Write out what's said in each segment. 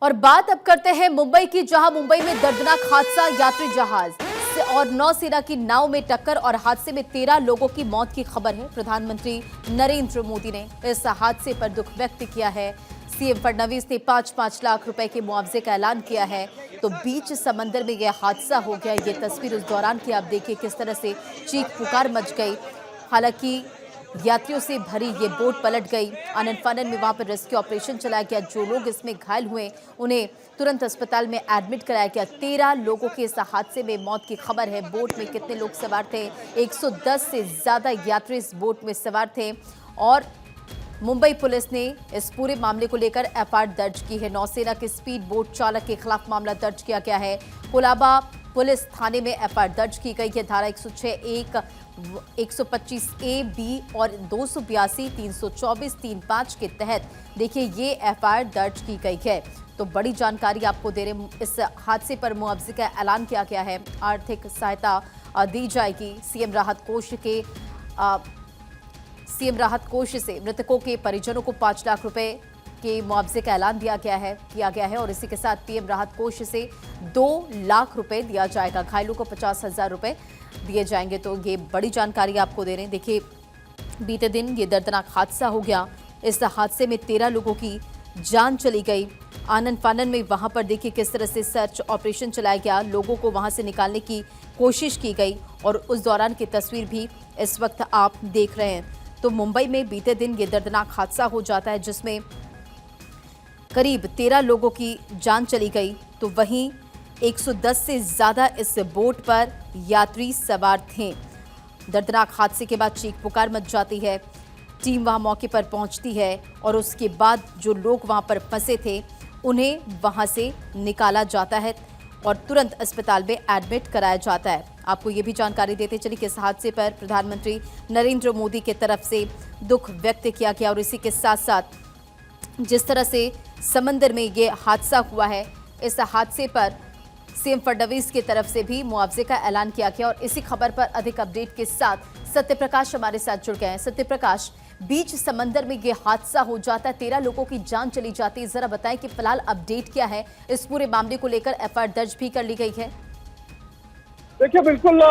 और बात अब करते हैं मुंबई की, जहां मुंबई में दर्दनाक हादसा, यात्री जहाज और नौसेना की नाव में टक्कर और हादसे में 13 लोगों की मौत की खबर है। प्रधानमंत्री नरेंद्र मोदी ने इस हादसे पर दुख व्यक्त किया है। सीएम फडणवीस ने 5-5 लाख रुपए के मुआवजे का ऐलान किया है। तो बीच समंदर में यह हादसा हो गया। ये तस्वीर उस दौरान की आप देखिए किस तरह से चीख पुकार मच गई। हालांकि यात्रियों से भरी ये बोट पलट गई। आनन फानन में वहां पर रेस्क्यू ऑपरेशन चलाया गया। जो लोग इसमें घायल हुए उन्हें तुरंत अस्पताल में एडमिट कराया गया। 13 लोगों के इस हादसे में मौत की खबर है। बोट में कितने लोग सवार थे? 110 से ज्यादा यात्री इस बोट में सवार थे। और मुंबई पुलिस ने इस पूरे मामले को लेकर एफआईआर दर्ज की है। नौसेना के स्पीड बोट चालक के खिलाफ मामला दर्ज किया गया है। कोलाबा पुलिस थाने में एफआईआर दर्ज की गई है। धारा 106(1), 125(a), (b) और 282, 324, 35 के तहत देखिए ये एफआईआर दर्ज की गई है। तो बड़ी जानकारी आपको दे रहे, इस हादसे पर मुआवजे का ऐलान किया गया है। आर्थिक सहायता दी जाएगी। सीएम राहत कोष से मृतकों के परिजनों को 5 लाख रुपए के मुआवजे का ऐलान किया गया है और इसी के साथ पीएम राहत कोष से 2 लाख रुपए दिया जाएगा। घायलों को 50,000 रुपए दिए जाएंगे। तो ये बड़ी जानकारी आपको दे रहे हैं। देखिए बीते दिन ये दर्दनाक हादसा हो गया। इस हादसे में 13 लोगों की जान चली गई। आनन फानन में वहां पर देखिए किस तरह से सर्च ऑपरेशन चलाया गया। लोगों को वहां से निकालने की कोशिश की गई और उस दौरान की तस्वीर भी इस वक्त आप देख रहे हैं। तो मुंबई में बीते दिन ये दर्दनाक हादसा हो जाता है जिसमें करीब 13 लोगों की जान चली गई। तो वहीं 110 से ज्यादा इस बोट पर यात्री सवार थे। दर्दनाक हादसे के बाद चीख पुकार मच जाती है। टीम वहां मौके पर पहुंचती है और उसके बाद जो लोग वहां पर फंसे थे उन्हें वहां से निकाला जाता है और तुरंत अस्पताल में एडमिट कराया जाता है। आपको ये भी जानकारी देते चलिए कि इस हादसे पर प्रधानमंत्री नरेंद्र मोदी की तरफ से दुख व्यक्त किया गया और इसी के साथ साथ जिस तरह से समंदर में ये हादसा हुआ है, इस हादसे पर सीएम फडणवीस की तरफ से भी मुआवजे का ऐलान किया गया। और इसी खबर पर अधिक अपडेट के साथ सत्यप्रकाश हमारे साथ जुड़ गए हैं। सत्यप्रकाश, बीच समंदर में ये हादसा हो जाता है, 13 लोगों की जान चली जाती है। जरा बताएं कि फिलहाल अपडेट क्या है? इस पूरे मामले को लेकर एफआईआर दर्ज भी कर ली गई है। देखिए बिल्कुल,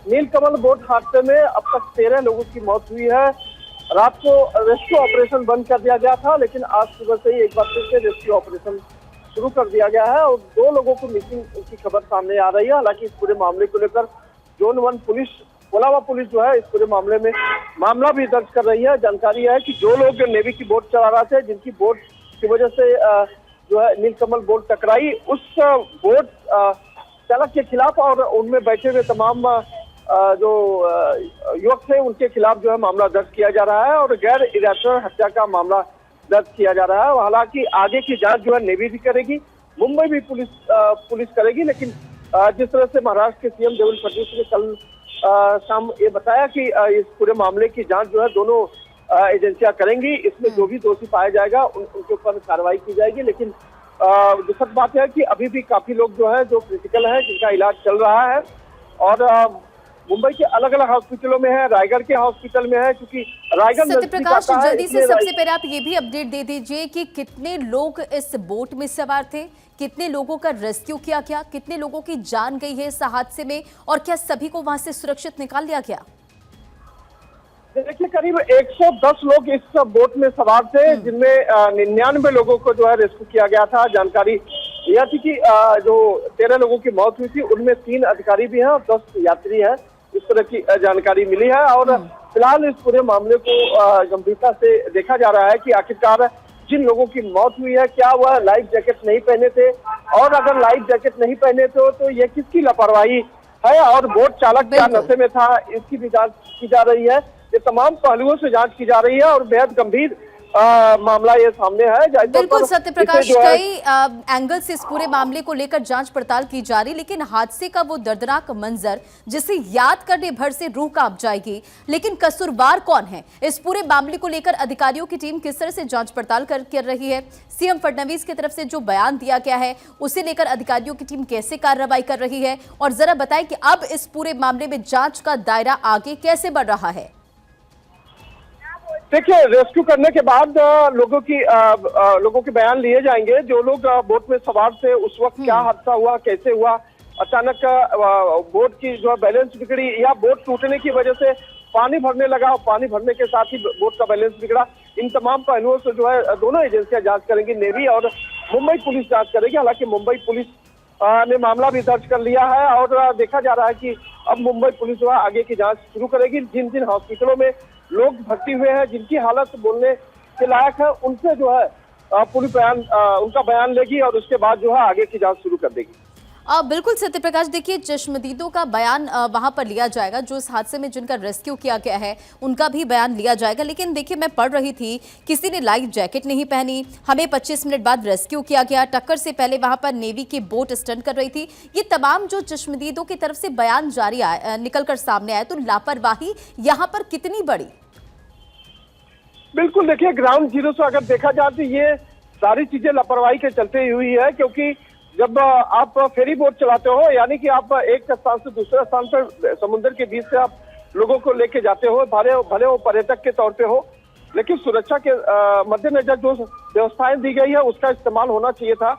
नीलकमल बोट हादसे में अब तक 13 लोगों की मौत हुई है। रात को रेस्क्यू ऑपरेशन बंद कर दिया गया था, लेकिन आज सुबह से ही एक बार फिर से रेस्क्यू ऑपरेशन शुरू कर दिया गया है और 2 लोगों को मिसिंग की खबर सामने आ रही है। हालांकि इस पूरे मामले को लेकर जोन 1 पुलिस, कोलाबा पुलिस जो है इस पूरे मामले में मामला भी दर्ज कर रही है। जानकारी है कि जो लोग नेवी की बोट चला रहे थे, जिनकी बोट की वजह से जो है नीलकमल बोट टकराई, उस बोट चालक के खिलाफ और उनमें बैठे हुए तमाम जो युवक थे उनके खिलाफ जो है मामला दर्ज किया जा रहा है और गैर इरादतन हत्या का मामला दर्ज किया जा रहा है। हालांकि आगे की जांच जो है नेवी भी करेगी, मुंबई भी पुलिस करेगी। लेकिन जिस तरह से महाराष्ट्र के सीएम देवेंद्र फडणवीस ने कल शाम ये बताया कि इस पूरे मामले की जांच जो है दोनों एजेंसियां करेंगी। इसमें जो भी दोषी पाया जाएगा उनके ऊपर कार्रवाई की जाएगी। लेकिन दुखद बात है कि अभी भी काफी लोग जो है जो क्रिटिकल है, जिनका इलाज चल रहा है और मुंबई के अलग अलग हॉस्पिटलों में है, रायगढ़ के हॉस्पिटल में है, क्योंकि रायगढ़ सत्यप्रकाश, जल्दी से सबसे पहले आप ये भी अपडेट दे दीजिए कि कितने लोग इस बोट में सवार थे, कितने लोगों का रेस्क्यू किया गया, कितने लोगों की जान गई है इस हादसे में और क्या सभी को वहां से सुरक्षित निकाल लिया गया? देखिए करीब 110 लोग इस बोट में सवार थे, जिनमें 99 लोगों को जो है रेस्क्यू किया गया था। जानकारी यह थी कि जो 13 लोगों की मौत हुई थी उनमें 3 अधिकारी भी हैं और 10 यात्री हैं। इस तरह की जानकारी मिली है और फिलहाल इस पूरे मामले को गंभीरता से देखा जा रहा है कि आखिरकार जिन लोगों की मौत हुई है क्या वह लाइफ जैकेट नहीं पहने थे, और अगर लाइफ जैकेट नहीं पहने थे तो ये किसकी लापरवाही है और बोट चालक क्या नशे में था, इसकी भी जांच की जा रही है। ये तमाम पहलुओं से जांच की जा रही है और बेहद गंभीर मामला ये सामने है। बिल्कुल सत्यप्रकाश, कई एंगल से इस पूरे मामले को लेकर जांच पड़ताल की जा रही, लेकिन हादसे का वो दर्दनाक मंजर जिसे याद करने भर से रूह कांप जाएगी। लेकिन कसूरवार कौन है? इस पूरे मामले को लेकर अधिकारियों की टीम किस तरह से जांच पड़ताल कर रही है? सीएम फडणवीस की तरफ से जो बयान दिया गया है उसे लेकर अधिकारियों की टीम कैसे कार्रवाई कर रही है? और जरा बताएं कि अब इस पूरे मामले में जांच का दायरा आगे कैसे बढ़ रहा है? देखिए, रेस्क्यू करने के बाद लोगों के बयान लिए जाएंगे। जो लोग बोट में सवार थे उस वक्त क्या हादसा हुआ, कैसे हुआ, अचानक बोट की जो है बैलेंस बिगड़ी या बोट टूटने की वजह से पानी भरने लगा और पानी भरने के साथ ही बोट का बैलेंस बिगड़ा। इन तमाम पहलुओं से जो है दोनों एजेंसियां जांच करेंगी, नेवी और मुंबई पुलिस जांच करेगी। हालांकि मुंबई पुलिस ने मामला भी दर्ज कर लिया है और देखा जा रहा है कि अब मुंबई पुलिस जो है आगे की जांच शुरू करेगी। जिन जिन हॉस्पिटलों में लोग भर्ती हुए हैं, जिनकी हालत बोलने के लायक है, उनसे जो है उनका बयान लेगी और उसके बाद जो है आगे की जांच शुरू कर देगी। बिल्कुल सत्यप्रकाश, देखिए चश्मदीदों का बयान वहां पर लिया जाएगा, जो इस हादसे में जिनका रेस्क्यू किया गया है उनका भी बयान लिया जाएगा। लेकिन देखिए, मैं पढ़ रही थी किसी ने लाइफ जैकेट नहीं पहनी, हमें 25 मिनट बाद रेस्क्यू किया गया, टक्कर से पहले वहां पर नेवी की बोट स्टंट कर रही थी। ये तमाम जो चश्मदीदों की तरफ से बयान जारी निकल कर सामने आए, तो लापरवाही यहाँ पर कितनी बड़ी? बिल्कुल, देखिए ग्राउंड जीरो से अगर देखा जाए तो ये सारी चीजें लापरवाही के चलते हुई है। क्योंकि जब आप फेरी बोट चलाते हो, यानी कि आप एक स्थान से दूसरे स्थान पर समुद्र के बीच से आप लोगों को लेके जाते हो, भले वो पर्यटक के तौर पे हो, लेकिन सुरक्षा के मद्देनजर जो व्यवस्थाएं दी गई है उसका इस्तेमाल होना चाहिए था।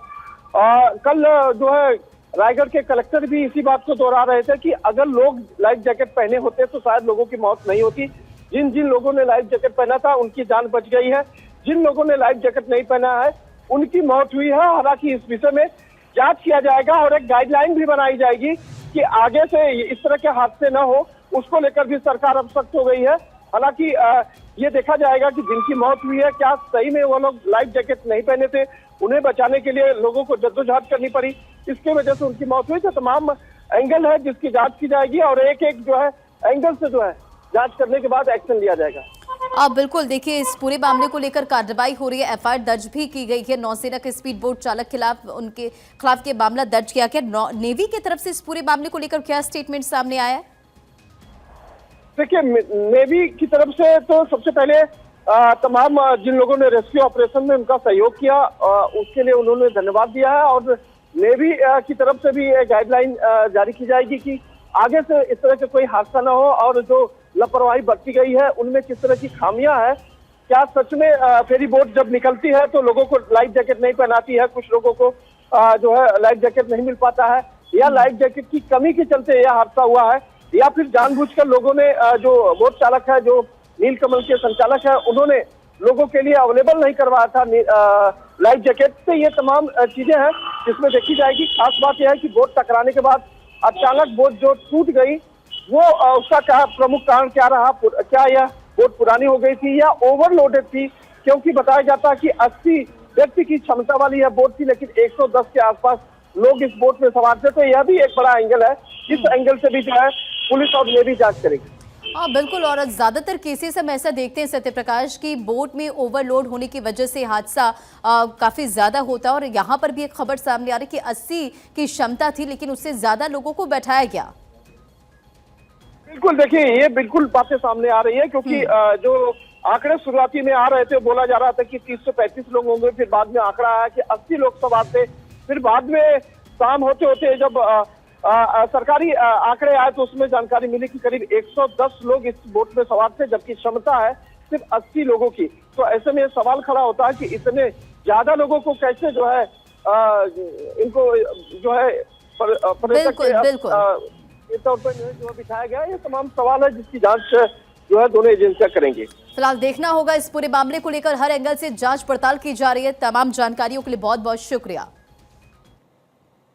कल जो है रायगढ़ के कलेक्टर भी इसी बात को दोहरा रहे थे कि अगर लोग लाइफ जैकेट पहने होते तो शायद लोगों की मौत नहीं होती। जिन जिन लोगों ने लाइफ जैकेट पहना था उनकी जान बच गई है, जिन लोगों ने लाइफ जैकेट नहीं पहना है उनकी मौत हुई है। हालांकि इस विषय में जांच किया जाएगा और एक गाइडलाइन भी बनाई जाएगी कि आगे से इस तरह के हादसे न हो, उसको लेकर भी सरकार अब सख्त हो गई है। हालांकि ये देखा जाएगा कि जिनकी मौत हुई है, क्या सही में वो लोग लाइफ जैकेट नहीं पहने थे, उन्हें बचाने के लिए लोगों को जद्दोजहद करनी पड़ी, इसके वजह से उनकी मौत हुई। तो तमाम एंगल है जिसकी जांच की जाएगी और एक एक जो है एंगल से जो है जांच करने के बाद एक्शन लिया जाएगा। बिल्कुल, देखिए इस पूरे मामले को लेकर कार्रवाई हो रही है, एफआईआर दर्ज भी की गई है। नौसेना के स्पीड बोट चालक खिलाफ उनके खिलाफ ये मामला दर्ज किया गया। नेवी की तरफ से इस पूरे मामले को लेकर क्या स्टेटमेंट सामने आया है? देखिए, नेवी की तरफ से तो सबसे पहले तमाम जिन लोगों ने रेस्क्यू ऑपरेशन में उनका सहयोग किया उसके लिए उन्होंने धन्यवाद दिया है और नेवी की तरफ से भी गाइडलाइन जारी की जाएगी कि आगे से इस तरह के कोई हादसा न हो और जो लापरवाही बरती गई है उनमें किस तरह की खामियां हैं। क्या सच में फेरी बोट जब निकलती है तो लोगों को लाइफ जैकेट नहीं पहनाती है, कुछ लोगों को जो है लाइफ जैकेट नहीं मिल पाता है, या लाइफ जैकेट की कमी के चलते यह हादसा हुआ है, या फिर जानबूझकर लोगों ने जो बोट चालक है, जो नीलकमल के संचालक है, उन्होंने लोगों के लिए अवेलेबल नहीं करवाया था लाइफ जैकेट। तो ये तमाम चीजें हैं जिसमें देखी जाएगी। खास बात यह है कि बोट टकराने के बाद अचानक बोट जो टूट गई, वो उसका क्या प्रमुख कारण क्या रहा, क्या यह बोट पुरानी हो गई थी या ओवरलोडेड थी? क्योंकि बताया जाता है कि 80 व्यक्ति की क्षमता वाली यह बोट थी, लेकिन 110 के आसपास लोग इस बोट में सवार थे। तो यह भी एक बड़ा एंगल है, इस एंगल से भी जो है पुलिस और नेवी जांच करेगी। बिल्कुल, और ज्यादातर केसेस हम ऐसा देखते हैं सत्यप्रकाश की बोट में ओवरलोड होने की वजह से हादसा काफी ज्यादा होता है। और यहाँ पर भी एक खबर सामने आ रही है कि 80 की क्षमता थी लेकिन उससे ज्यादा लोगों को बैठाया गया। बिल्कुल, देखिए ये बिल्कुल बातें सामने आ रही है क्योंकि जो आंकड़े शुरुआती में आ रहे थे, बोला जा रहा था कि 30 से 35 लोग होंगे, फिर बाद में आंकड़ा आया कि 80 लोग सवार थे, फिर बाद में शाम होते होते जब सरकारी आंकड़े आए तो उसमें जानकारी मिली कि करीब 110 लोग इस बोट में सवार थे, जबकि क्षमता है सिर्फ 80 लोगों की। तो ऐसे में सवाल खड़ा होता है कि इतने ज्यादा लोगों को कैसे जो है इनको जो है पर्यटक के तौर पर जो बिठाया गया, ये तमाम सवाल है जिसकी जांच जो है दोनों एजेंसियां करेंगी। फिलहाल देखना होगा, इस पूरे मामले को लेकर हर एंगल से जांच पड़ताल की जा रही है। तमाम जानकारियों के लिए बहुत बहुत शुक्रिया।